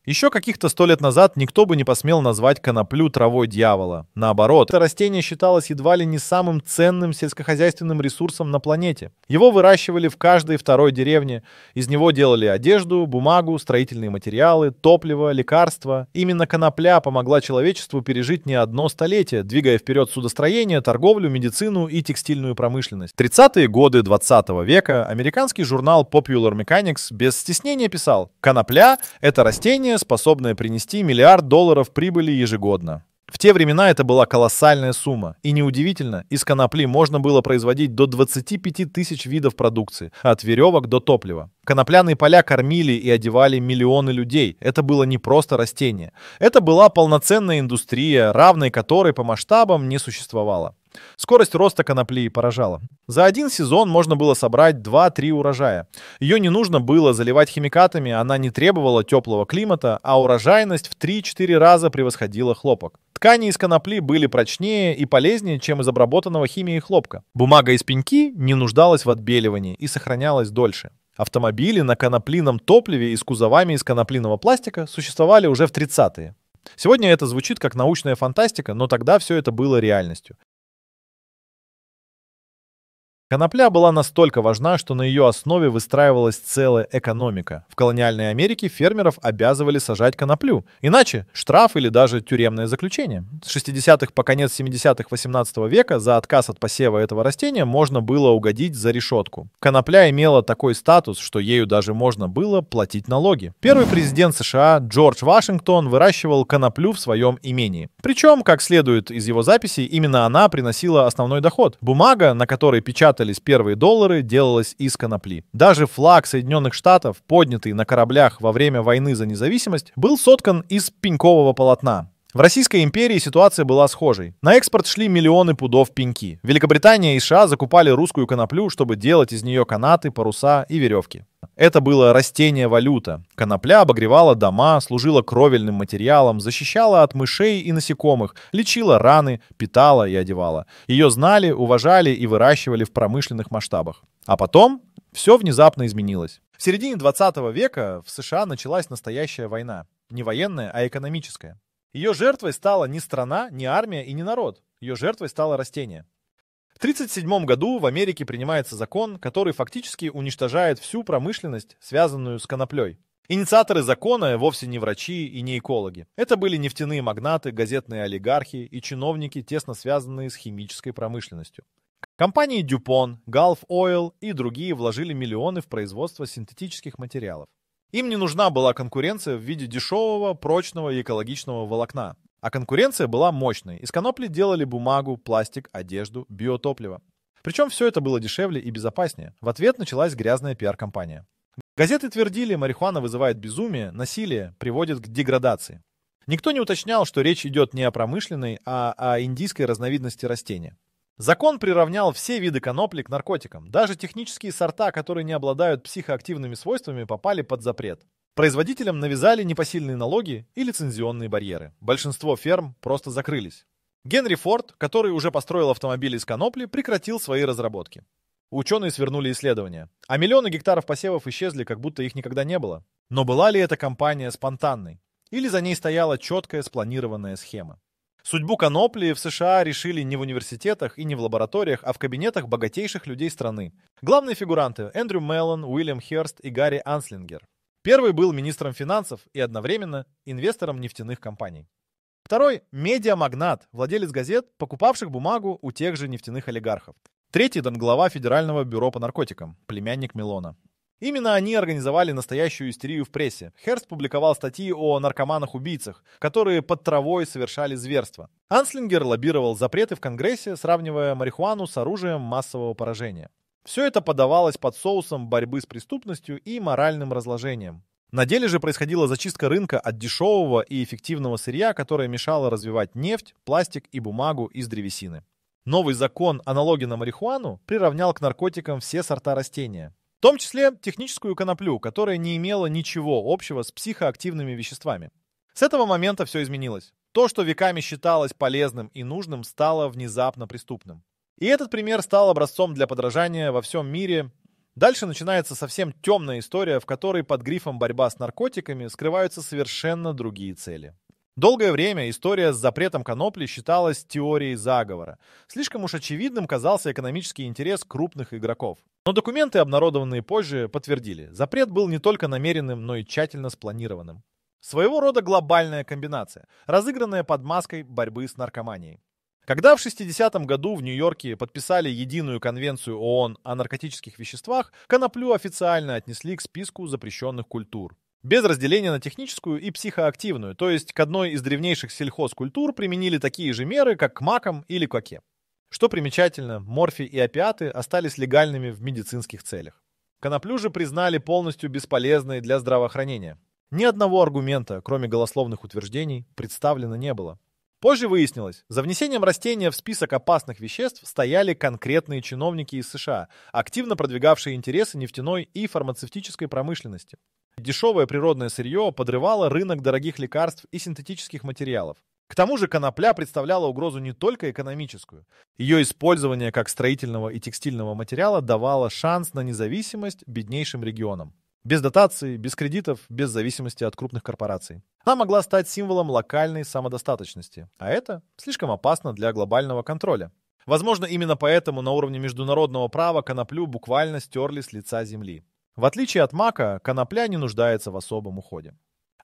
Еще каких-то 100 лет назад никто бы не посмел назвать коноплю травой дьявола. Наоборот, это растение считалось едва ли не самым ценным сельскохозяйственным ресурсом на планете. Его выращивали в каждой второй деревне. Из него делали одежду, бумагу, строительные материалы, топливо, лекарства. Именно конопля помогла человечеству пережить не одно столетие, двигая вперед судостроение, торговлю, медицину и текстильную промышленность. В 30-е годы 20 века американский журнал Popular Mechanics без стеснения писал: «Конопля — это растение, способное принести $1 миллиард прибыли ежегодно». В те времена это была колоссальная сумма. И неудивительно, из конопли можно было производить до 25 тысяч видов продукции, от веревок до топлива. Конопляные поля кормили и одевали миллионы людей. Это было не просто растение. Это была полноценная индустрия, равной которой по масштабам не существовало. Скорость роста конопли поражала. За один сезон можно было собрать 2-3 урожая. Ее не нужно было заливать химикатами, она не требовала теплого климата, а урожайность в 3-4 раза превосходила хлопок. Ткани из конопли были прочнее и полезнее, чем из обработанного химией хлопка. Бумага из пеньки не нуждалась в отбеливании и сохранялась дольше. Автомобили на коноплином топливе и с кузовами из коноплиного пластика существовали уже в 30-е. Сегодня это звучит как научная фантастика, но тогда все это было реальностью. Конопля была настолько важна, что на ее основе выстраивалась целая экономика. В колониальной Америке фермеров обязывали сажать коноплю. Иначе штраф или даже тюремное заключение. С 60-х по конец 70-х 18 века за отказ от посева этого растения можно было угодить за решетку. Конопля имела такой статус, что ею даже можно было платить налоги. Первый президент США Джордж Вашингтон выращивал коноплю в своем имении. Причем, как следует из его записей, именно она приносила основной доход. Бумага, на которой печатались первые доллары, делалась из конопли. Даже флаг Соединенных Штатов, поднятый на кораблях во время войны за независимость, был соткан из пенькового полотна. В Российской империи ситуация была схожей. На экспорт шли миллионы пудов пеньки. Великобритания и США закупали русскую коноплю, чтобы делать из нее канаты, паруса и веревки. Это было растение-валюта. Конопля обогревала дома, служила кровельным материалом, защищала от мышей и насекомых, лечила раны, питала и одевала. Ее знали, уважали и выращивали в промышленных масштабах. А потом все внезапно изменилось. В середине 20 века в США началась настоящая война. Не военная, а экономическая. Ее жертвой стала не страна, не армия и не народ. Ее жертвой стало растение. В 1937 году в Америке принимается закон, который фактически уничтожает всю промышленность, связанную с коноплей. Инициаторы закона вовсе не врачи и не экологи. Это были нефтяные магнаты, газетные олигархи и чиновники, тесно связанные с химической промышленностью. Компании DuPont, Gulf Oil и другие вложили миллионы в производство синтетических материалов. Им не нужна была конкуренция в виде дешевого, прочного и экологичного волокна. А конкуренция была мощной. Из конопли делали бумагу, пластик, одежду, биотопливо. Причем все это было дешевле и безопаснее. В ответ началась грязная пиар-компания. Газеты твердили, марихуана вызывает безумие, насилие, приводит к деградации. Никто не уточнял, что речь идет не о промышленной, а о индийской разновидности растения. Закон приравнял все виды конопли к наркотикам. Даже технические сорта, которые не обладают психоактивными свойствами, попали под запрет. Производителям навязали непосильные налоги и лицензионные барьеры. Большинство ферм просто закрылись. Генри Форд, который уже построил автомобили из конопли, прекратил свои разработки. Ученые свернули исследования. А миллионы гектаров посевов исчезли, как будто их никогда не было. Но была ли эта кампания спонтанной? Или за ней стояла четкая спланированная схема? Судьбу конопли в США решили не в университетах и не в лабораториях, а в кабинетах богатейших людей страны. Главные фигуранты — Эндрю Меллон, Уильям Херст и Гарри Анслингер. Первый был министром финансов и одновременно инвестором нефтяных компаний. Второй — медиамагнат, владелец газет, покупавших бумагу у тех же нефтяных олигархов. Третий — глава Федерального бюро по наркотикам, племянник Меллона. Именно они организовали настоящую истерию в прессе. Херст публиковал статьи о наркоманах-убийцах, которые под травой совершали зверства. Анслингер лоббировал запреты в Конгрессе, сравнивая марихуану с оружием массового поражения. Все это подавалось под соусом борьбы с преступностью и моральным разложением. На деле же происходила зачистка рынка от дешевого и эффективного сырья, которое мешало развивать нефть, пластик и бумагу из древесины. Новый закон о налоге на марихуану приравнял к наркотикам все сорта растения. В том числе техническую коноплю, которая не имела ничего общего с психоактивными веществами. С этого момента все изменилось. То, что веками считалось полезным и нужным, стало внезапно преступным. И этот пример стал образцом для подражания во всем мире Дальше начинается совсем темная история, в которой под грифом «борьба с наркотиками» скрываются совершенно другие цели. Долгое время история с запретом конопли считалась теорией заговора. Слишком уж очевидным казался экономический интерес крупных игроков. Но документы, обнародованные позже, подтвердили, запрет был не только намеренным, но и тщательно спланированным. Своего рода глобальная комбинация, разыгранная под маской борьбы с наркоманией. Когда в 60-м году в Нью-Йорке подписали единую конвенцию ООН о наркотических веществах, коноплю официально отнесли к списку запрещенных культур. Без разделения на техническую и психоактивную, то есть к одной из древнейших сельхозкультур применили такие же меры, как к макам или коке. Что примечательно, морфий и опиаты остались легальными в медицинских целях. Коноплю же признали полностью бесполезной для здравоохранения. Ни одного аргумента, кроме голословных утверждений, представлено не было. Позже выяснилось, за внесением растения в список опасных веществ стояли конкретные чиновники из США, активно продвигавшие интересы нефтяной и фармацевтической промышленности. Дешевое природное сырье подрывало рынок дорогих лекарств и синтетических материалов. К тому же конопля представляла угрозу не только экономическую. Ее использование как строительного и текстильного материала давало шанс на независимость беднейшим регионам. Без дотаций, без кредитов, без зависимости от крупных корпораций. Она могла стать символом локальной самодостаточности, а это слишком опасно для глобального контроля. Возможно, именно поэтому на уровне международного права коноплю буквально стерли с лица земли. В отличие от мака, конопля не нуждается в особом уходе.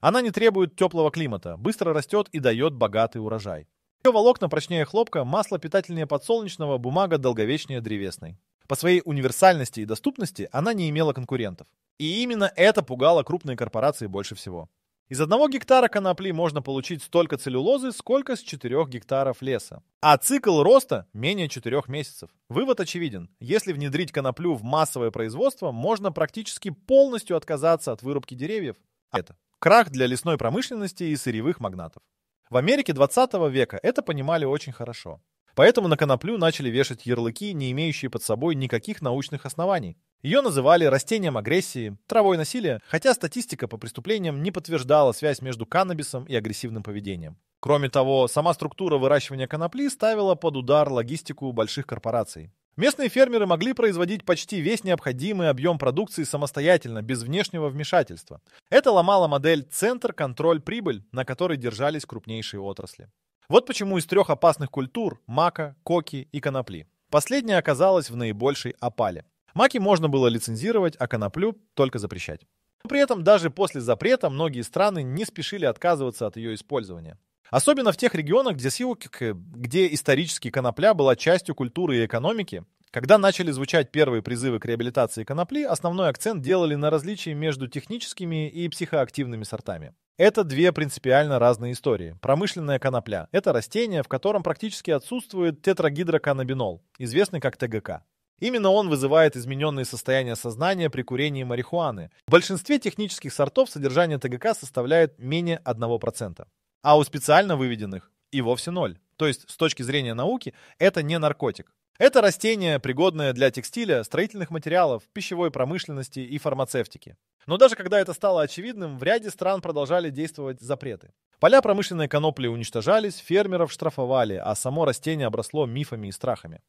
Она не требует теплого климата, быстро растет и дает богатый урожай. Ее волокна прочнее хлопка, масло питательнее подсолнечного, бумага долговечнее древесной. По своей универсальности и доступности она не имела конкурентов. И именно это пугало крупные корпорации больше всего. Из 1 гектара конопли можно получить столько целлюлозы, сколько с 4 гектаров леса. А цикл роста менее 4 месяцев. Вывод очевиден. Если внедрить коноплю в массовое производство, можно практически полностью отказаться от вырубки деревьев. А это крах для лесной промышленности и сырьевых магнатов. В Америке 20 века это понимали очень хорошо. Поэтому на коноплю начали вешать ярлыки, не имеющие под собой никаких научных оснований. Ее называли растением агрессии, травой насилия, хотя статистика по преступлениям не подтверждала связь между каннабисом и агрессивным поведением. Кроме того, сама структура выращивания конопли ставила под удар логистику больших корпораций. Местные фермеры могли производить почти весь необходимый объем продукции самостоятельно, без внешнего вмешательства. Это ломало модель «центр, контроль, прибыль», на которой держались крупнейшие отрасли. Вот почему из 3 опасных культур – мака, коки и конопли – последняя оказалась в наибольшей опале. Маки можно было лицензировать, а коноплю только запрещать. Но при этом даже после запрета многие страны не спешили отказываться от ее использования. Особенно в тех регионах, где исторически конопля была частью культуры и экономики. Когда начали звучать первые призывы к реабилитации конопли, основной акцент делали на различии между техническими и психоактивными сортами. Это 2 принципиально разные истории. Промышленная конопля – это растение, в котором практически отсутствует тетрагидроканнабинол, известный как ТГК. Именно он вызывает измененные состояния сознания при курении марихуаны. В большинстве технических сортов содержание ТГК составляет менее 1%. А у специально выведенных и вовсе 0. То есть, с точки зрения науки, это не наркотик. Это растение, пригодное для текстиля, строительных материалов, пищевой промышленности и фармацевтики. Но даже когда это стало очевидным, в ряде стран продолжали действовать запреты. Поля промышленной конопли уничтожались, фермеров штрафовали, а само растение обросло мифами и страхами.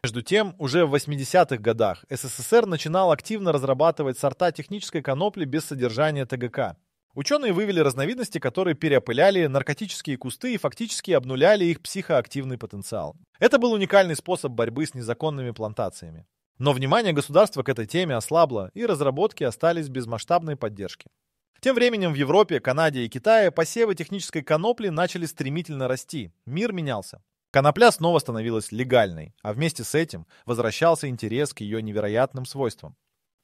Между тем, уже в 80-х годах СССР начинал активно разрабатывать сорта технической конопли без содержания ТГК. Ученые вывели разновидности, которые переопыляли наркотические кусты и фактически обнуляли их психоактивный потенциал. Это был уникальный способ борьбы с незаконными плантациями. Но внимание государства к этой теме ослабло, и разработки остались без масштабной поддержки. Тем временем в Европе, Канаде и Китае посевы технической конопли начали стремительно расти. Мир менялся. Конопля снова становилась легальной, а вместе с этим возвращался интерес к ее невероятным свойствам.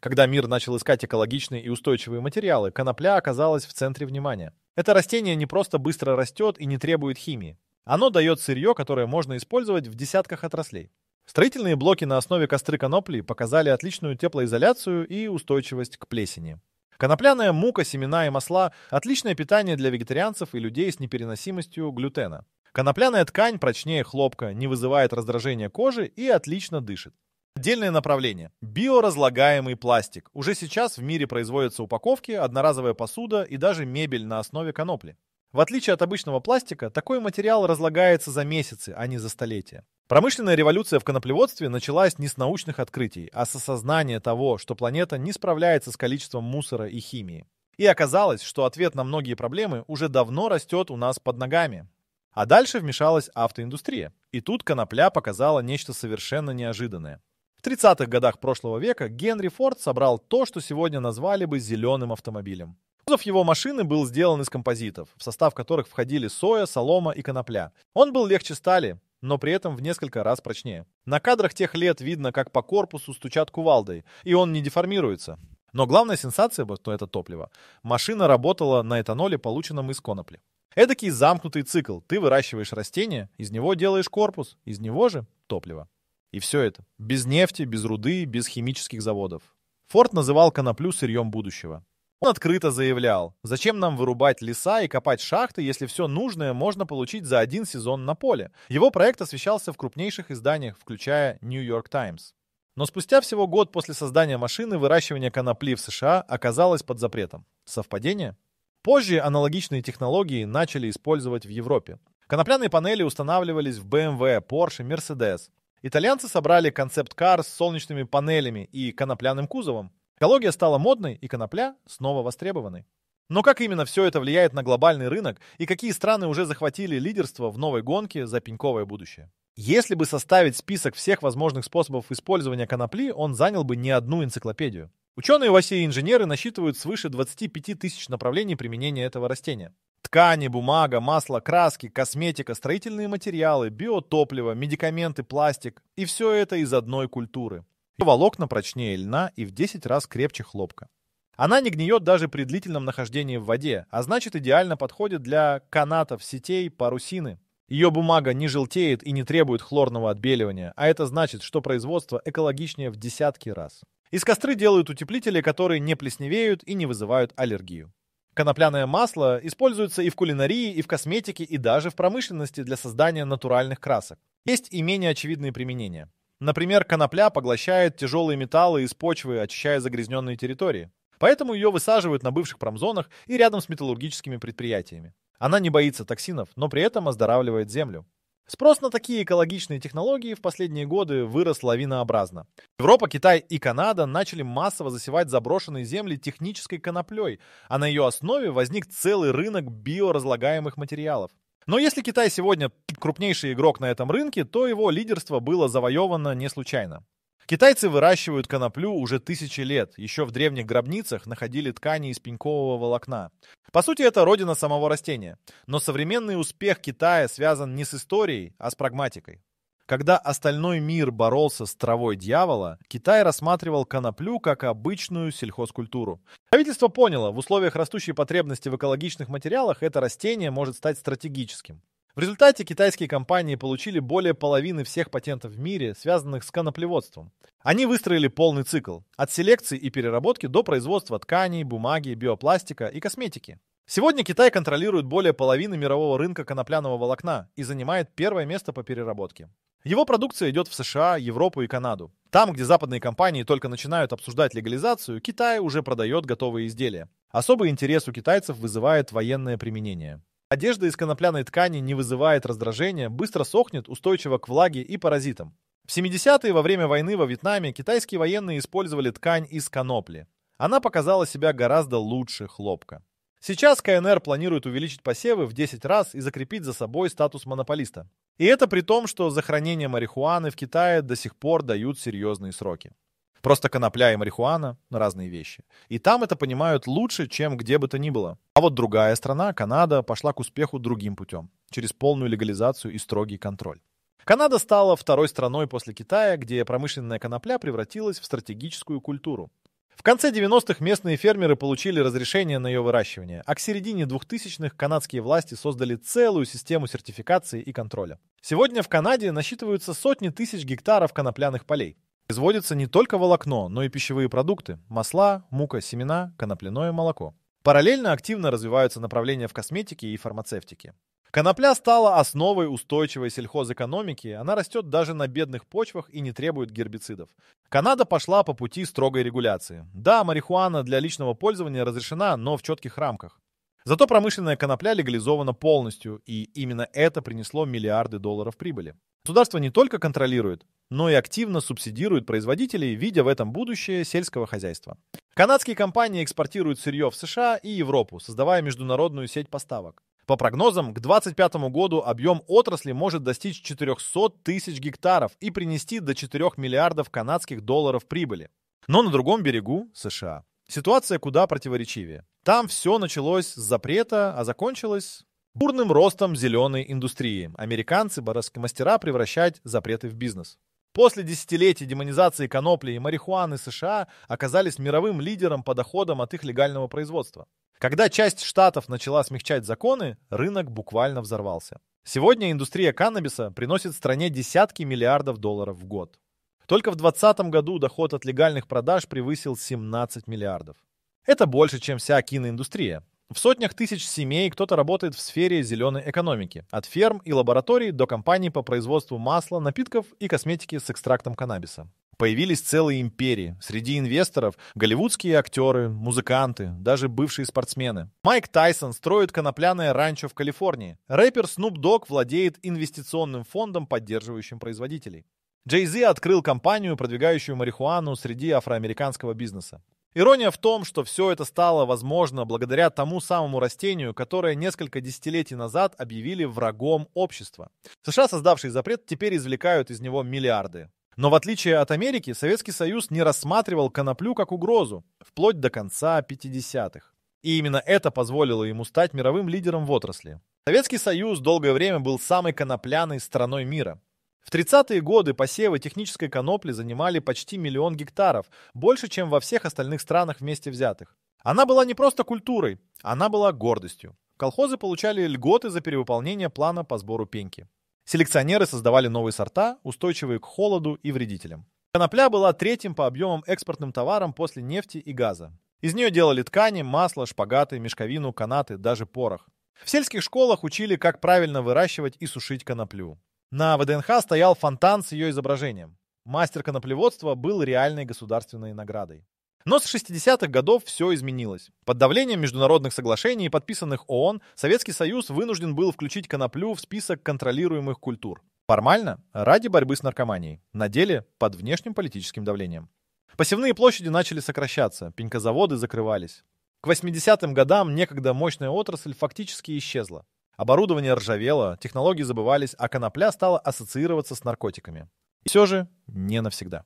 Когда мир начал искать экологичные и устойчивые материалы, конопля оказалась в центре внимания. Это растение не просто быстро растет и не требует химии. Оно дает сырье, которое можно использовать в десятках отраслей. Строительные блоки на основе костры конопли показали отличную теплоизоляцию и устойчивость к плесени. Конопляная мука, семена и масла – отличное питание для вегетарианцев и людей с непереносимостью глютена. Конопляная ткань прочнее хлопка, не вызывает раздражения кожи и отлично дышит. Отдельное направление – биоразлагаемый пластик. Уже сейчас в мире производятся упаковки, одноразовая посуда и даже мебель на основе конопли. В отличие от обычного пластика, такой материал разлагается за месяцы, а не за столетия. Промышленная революция в коноплеводстве началась не с научных открытий, а с осознания того, что планета не справляется с количеством мусора и химии. И оказалось, что ответ на многие проблемы уже давно растет у нас под ногами. А дальше вмешалась автоиндустрия. И тут конопля показала нечто совершенно неожиданное. В 30-х годах прошлого века Генри Форд собрал то, что сегодня назвали бы зеленым автомобилем. Кузов его машины был сделан из композитов, в состав которых входили соя, солома и конопля. Он был легче стали, но при этом в несколько раз прочнее. На кадрах тех лет видно, как по корпусу стучат кувалдой, и он не деформируется. Но главная сенсация, то это топливо. Машина работала на этаноле, полученном из конопли. Эдакий замкнутый цикл. Ты выращиваешь растение, из него делаешь корпус, из него же топливо. И все это. Без нефти, без руды, без химических заводов. Форд называл коноплю сырьем будущего. Он открыто заявлял, зачем нам вырубать леса и копать шахты, если все нужное можно получить за один сезон на поле. Его проект освещался в крупнейших изданиях, включая New York Times. Но спустя всего год после создания машины выращивание конопли в США оказалось под запретом. Совпадение? Позже аналогичные технологии начали использовать в Европе. Конопляные панели устанавливались в BMW, Porsche, Mercedes. Итальянцы собрали концепт-кар с солнечными панелями и конопляным кузовом. Экология стала модной, и конопля снова востребованной. Но как именно все это влияет на глобальный рынок, и какие страны уже захватили лидерство в новой гонке за пеньковое будущее? Если бы составить список всех возможных способов использования конопли, он занял бы не одну энциклопедию. Ученые в России и инженеры насчитывают свыше 25 тысяч направлений применения этого растения. Ткани, бумага, масло, краски, косметика, строительные материалы, биотопливо, медикаменты, пластик. И все это из одной культуры. Волокна прочнее льна и в 10 раз крепче хлопка. Она не гниет даже при длительном нахождении в воде, а значит идеально подходит для канатов, сетей, парусины. Ее бумага не желтеет и не требует хлорного отбеливания, а это значит, что производство экологичнее в десятки раз. Из костры делают утеплители, которые не плесневеют и не вызывают аллергию. Конопляное масло используется и в кулинарии, и в косметике, и даже в промышленности для создания натуральных красок. Есть и менее очевидные применения. Например, конопля поглощает тяжелые металлы из почвы, очищая загрязненные территории. Поэтому ее высаживают на бывших промзонах и рядом с металлургическими предприятиями. Она не боится токсинов, но при этом оздоравливает землю. Спрос на такие экологичные технологии в последние годы вырос лавинообразно. Европа, Китай и Канада начали массово засевать заброшенные земли технической коноплей, а на ее основе возник целый рынок биоразлагаемых материалов. Но если Китай сегодня крупнейший игрок на этом рынке, то его лидерство было завоевано не случайно. Китайцы выращивают коноплю уже тысячи лет. Еще в древних гробницах находили ткани из пенькового волокна. По сути, это родина самого растения. Но современный успех Китая связан не с историей, а с прагматикой. Когда остальной мир боролся с травой дьявола, Китай рассматривал коноплю как обычную сельхозкультуру. Правительство поняло, в условиях растущей потребности в экологичных материалах это растение может стать стратегическим. В результате китайские компании получили более половины всех патентов в мире, связанных с коноплеводством. Они выстроили полный цикл – от селекции и переработки до производства тканей, бумаги, биопластика и косметики. Сегодня Китай контролирует более половины мирового рынка конопляного волокна и занимает первое место по переработке. Его продукция идет в США, Европу и Канаду. Там, где западные компании только начинают обсуждать легализацию, Китай уже продает готовые изделия. Особый интерес у китайцев вызывает военное применение. Одежда из конопляной ткани не вызывает раздражения, быстро сохнет, устойчива к влаге и паразитам. В 70-е во время войны во Вьетнаме китайские военные использовали ткань из конопли. Она показала себя гораздо лучше хлопка. Сейчас КНР планирует увеличить посевы в 10 раз и закрепить за собой статус монополиста. И это при том, что за хранение марихуаны в Китае до сих пор дают серьезные сроки. Просто конопля и марихуана – разные вещи. И там это понимают лучше, чем где бы то ни было. А вот другая страна, Канада, пошла к успеху другим путем. Через полную легализацию и строгий контроль. Канада стала второй страной после Китая, где промышленная конопля превратилась в стратегическую культуру. В конце 90-х местные фермеры получили разрешение на ее выращивание, а к середине 2000-х канадские власти создали целую систему сертификации и контроля. Сегодня в Канаде насчитываются сотни тысяч гектаров конопляных полей. Производится не только волокно, но и пищевые продукты – масла, мука, семена, конопляное молоко. Параллельно активно развиваются направления в косметике и фармацевтике. Конопля стала основой устойчивой сельхозэкономики, она растет даже на бедных почвах и не требует гербицидов. Канада пошла по пути строгой регуляции. Да, марихуана для личного пользования разрешена, но в четких рамках. Зато промышленная конопля легализована полностью, и именно это принесло миллиарды долларов прибыли. Государство не только контролирует, но и активно субсидирует производителей, видя в этом будущее сельского хозяйства. Канадские компании экспортируют сырье в США и Европу, создавая международную сеть поставок. По прогнозам, к 2025 году объем отрасли может достичь 400 тысяч гектаров и принести до 4 миллиардов канадских долларов прибыли. Но на другом берегу, США, ситуация куда противоречивее. Там все началось с запрета, а закончилось бурным ростом зеленой индустрии. Американцы, мастера превращать запреты в бизнес. После десятилетий демонизации конопли и марихуаны США оказались мировым лидером по доходам от их легального производства. Когда часть штатов начала смягчать законы, рынок буквально взорвался. Сегодня индустрия каннабиса приносит стране десятки миллиардов долларов в год. Только в 2020 году доход от легальных продаж превысил 17 миллиардов. Это больше, чем вся киноиндустрия. В сотнях тысяч семей кто-то работает в сфере зеленой экономики. От ферм и лабораторий до компаний по производству масла, напитков и косметики с экстрактом каннабиса. Появились целые империи. Среди инвесторов голливудские актеры, музыканты, даже бывшие спортсмены. Майк Тайсон строит конопляное ранчо в Калифорнии. Рэпер Snoop Dogg владеет инвестиционным фондом, поддерживающим производителей. Jay-Z открыл компанию, продвигающую марихуану среди афроамериканского бизнеса. Ирония в том, что все это стало возможно благодаря тому самому растению, которое несколько десятилетий назад объявили врагом общества. США, создавшие запрет, теперь извлекают из него миллиарды. Но в отличие от Америки, Советский Союз не рассматривал коноплю как угрозу, вплоть до конца 50-х. И именно это позволило ему стать мировым лидером в отрасли. Советский Союз долгое время был самой конопляной страной мира. В 30-е годы посевы технической конопли занимали почти 1 миллион гектаров, больше, чем во всех остальных странах вместе взятых. Она была не просто культурой, она была гордостью. Колхозы получали льготы за перевыполнение плана по сбору пеньки. Селекционеры создавали новые сорта, устойчивые к холоду и вредителям. Конопля была третьим по объемам экспортным товаром после нефти и газа. Из нее делали ткани, масло, шпагаты, мешковину, канаты, даже порох. В сельских школах учили, как правильно выращивать и сушить коноплю. На ВДНХ стоял фонтан с ее изображением. Мастер коноплеводства был реальной государственной наградой. Но с 60-х годов все изменилось. Под давлением международных соглашений, подписанных ООН, Советский Союз вынужден был включить коноплю в список контролируемых культур. Формально ради борьбы с наркоманией, на деле под внешним политическим давлением. Посевные площади начали сокращаться, пенькозаводы закрывались. К 80-м годам некогда мощная отрасль фактически исчезла. Оборудование ржавело, технологии забывались, а конопля стала ассоциироваться с наркотиками. И все же не навсегда.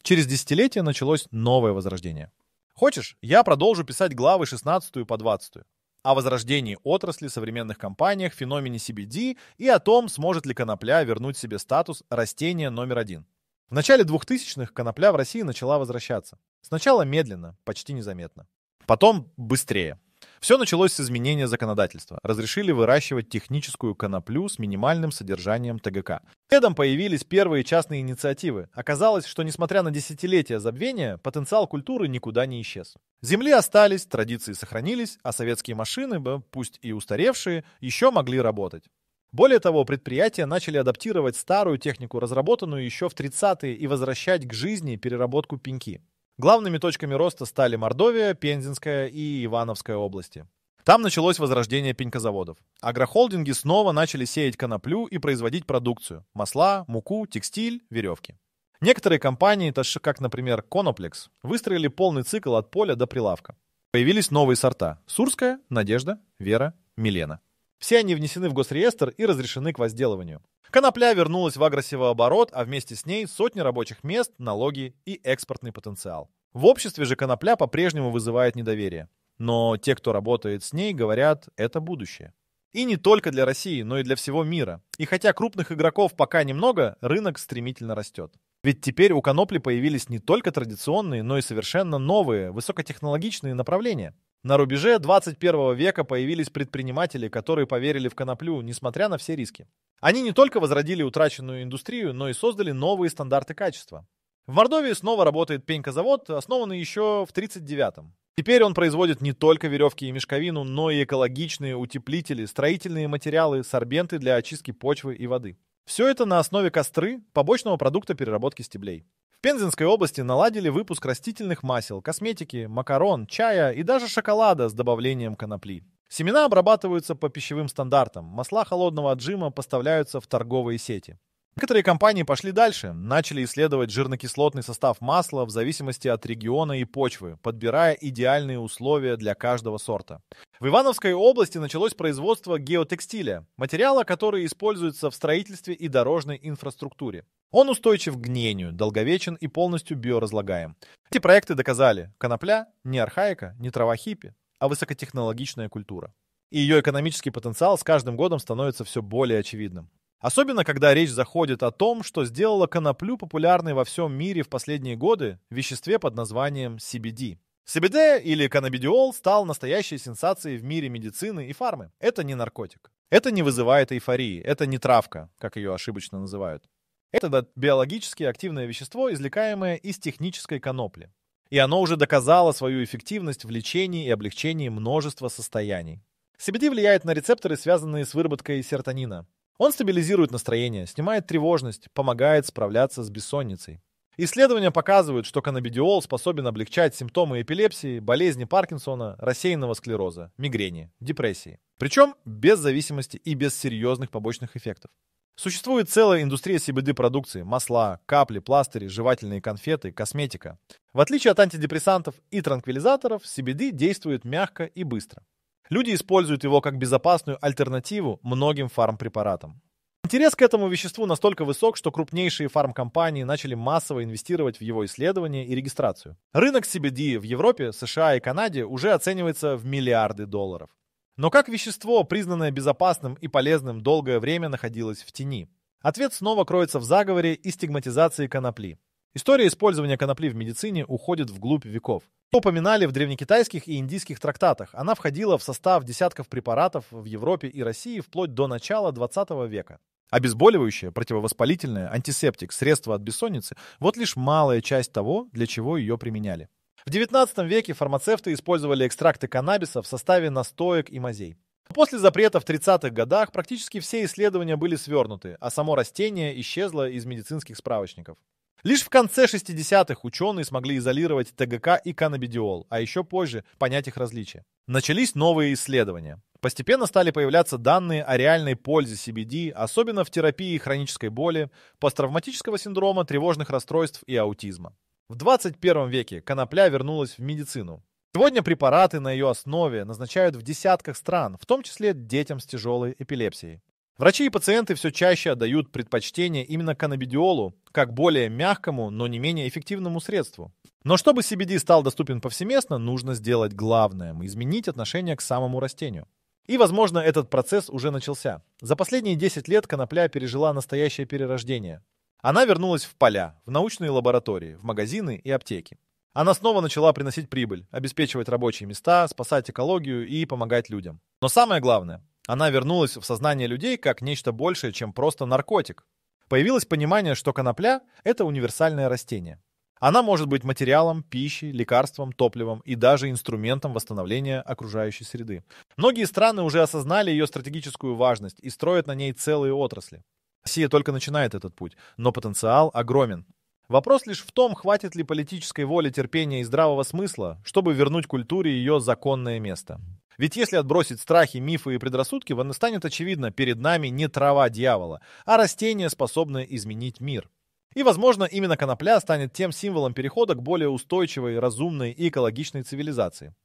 Через десятилетия началось новое возрождение. Хочешь, я продолжу писать главы 16 по 20 о возрождении отрасли, современных компаниях, феномене CBD и о том, сможет ли конопля вернуть себе статус растения номер 1. В начале 2000-х конопля в России начала возвращаться. Сначала медленно, почти незаметно. Потом быстрее. Все началось с изменения законодательства. Разрешили выращивать техническую коноплю с минимальным содержанием ТГК. Следом появились первые частные инициативы. Оказалось, что несмотря на десятилетия забвения, потенциал культуры никуда не исчез. Земли остались, традиции сохранились, а советские машины, пусть и устаревшие, еще могли работать. Более того, предприятия начали адаптировать старую технику, разработанную еще в 30-е, и возвращать к жизни переработку пеньки. Главными точками роста стали Мордовия, Пензенская и Ивановская области. Там началось возрождение пенькозаводов. Агрохолдинги снова начали сеять коноплю и производить продукцию – масла, муку, текстиль, веревки. Некоторые компании, как, например, Коноплекс, выстроили полный цикл от поля до прилавка. Появились новые сорта – Сурская, Надежда, Вера, Милена. Все они внесены в госреестр и разрешены к возделыванию. Конопля вернулась в агросевооборот, а вместе с ней сотни рабочих мест, налоги и экспортный потенциал. В обществе же конопля по-прежнему вызывает недоверие. Но те, кто работает с ней, говорят, это будущее. И не только для России, но и для всего мира. И хотя крупных игроков пока немного, рынок стремительно растет. Ведь теперь у конопли появились не только традиционные, но и совершенно новые, высокотехнологичные направления. На рубеже 21 века появились предприниматели, которые поверили в коноплю, несмотря на все риски. Они не только возродили утраченную индустрию, но и создали новые стандарты качества. В Мордовии снова работает пенькозавод, основанный еще в 1939-м. Теперь он производит не только веревки и мешковину, но и экологичные утеплители, строительные материалы, сорбенты для очистки почвы и воды. Все это на основе костры, побочного продукта переработки стеблей. В Пензенской области наладили выпуск растительных масел, косметики, макарон, чая и даже шоколада с добавлением конопли. Семена обрабатываются по пищевым стандартам, масла холодного отжима поставляются в торговые сети. Некоторые компании пошли дальше, начали исследовать жирнокислотный состав масла в зависимости от региона и почвы, подбирая идеальные условия для каждого сорта. В Ивановской области началось производство геотекстиля, материала, который используется в строительстве и дорожной инфраструктуре. Он устойчив к гниению, долговечен и полностью биоразлагаем. Эти проекты доказали, конопля не архаика, не трава хиппи, а высокотехнологичная культура. И ее экономический потенциал с каждым годом становится все более очевидным. Особенно, когда речь заходит о том, что сделало коноплю популярной во всем мире в последние годы в веществе под названием CBD. CBD или каннабидиол стал настоящей сенсацией в мире медицины и фармы. Это не наркотик. Это не вызывает эйфории. Это не травка, как ее ошибочно называют. Это биологически активное вещество, извлекаемое из технической конопли. И оно уже доказало свою эффективность в лечении и облегчении множества состояний. CBD влияет на рецепторы, связанные с выработкой серотонина. Он стабилизирует настроение, снимает тревожность, помогает справляться с бессонницей. Исследования показывают, что каннабидиол способен облегчать симптомы эпилепсии, болезни Паркинсона, рассеянного склероза, мигрени, депрессии. Причем без зависимости и без серьезных побочных эффектов. Существует целая индустрия CBD-продукции – масла, капли, пластыри, жевательные конфеты, косметика. В отличие от антидепрессантов и транквилизаторов, CBD действует мягко и быстро. Люди используют его как безопасную альтернативу многим фармпрепаратам. Интерес к этому веществу настолько высок, что крупнейшие фармкомпании начали массово инвестировать в его исследование и регистрацию. Рынок CBD в Европе, США и Канаде уже оценивается в миллиарды долларов. Но как вещество, признанное безопасным и полезным, долгое время находилось в тени? Ответ снова кроется в заговоре и стигматизации конопли. История использования конопли в медицине уходит вглубь веков. Упоминали в древнекитайских и индийских трактатах. Она входила в состав десятков препаратов в Европе и России вплоть до начала 20 века. Обезболивающее, противовоспалительное, антисептик, средство от бессонницы – вот лишь малая часть того, для чего ее применяли. В 19 веке фармацевты использовали экстракты каннабиса в составе настоек и мазей. После запрета в 30-х годах практически все исследования были свернуты, а само растение исчезло из медицинских справочников. Лишь в конце 60-х ученые смогли изолировать ТГК и каннабидиол, а еще позже понять их различия. Начались новые исследования. Постепенно стали появляться данные о реальной пользе CBD, особенно в терапии хронической боли, посттравматического синдрома, тревожных расстройств и аутизма. В 21 веке конопля вернулась в медицину. Сегодня препараты на ее основе назначают в десятках стран, в том числе детям с тяжелой эпилепсией. Врачи и пациенты все чаще отдают предпочтение именно каннабидиолу, как более мягкому, но не менее эффективному средству. Но чтобы CBD стал доступен повсеместно, нужно сделать главное – изменить отношение к самому растению. И, возможно, этот процесс уже начался. За последние 10 лет конопля пережила настоящее перерождение. Она вернулась в поля, в научные лаборатории, в магазины и аптеки. Она снова начала приносить прибыль, обеспечивать рабочие места, спасать экологию и помогать людям. Но самое главное – она вернулась в сознание людей как нечто большее, чем просто наркотик. Появилось понимание, что конопля – это универсальное растение. Она может быть материалом, пищей, лекарством, топливом и даже инструментом восстановления окружающей среды. Многие страны уже осознали ее стратегическую важность и строят на ней целые отрасли. Россия только начинает этот путь, но потенциал огромен. Вопрос лишь в том, хватит ли политической воли, терпения и здравого смысла, чтобы вернуть культуре ее законное место. Ведь если отбросить страхи, мифы и предрассудки, станет очевидно, перед нами не трава дьявола, а растение, способное изменить мир. И, возможно, именно конопля станет тем символом перехода к более устойчивой, разумной и экологичной цивилизации.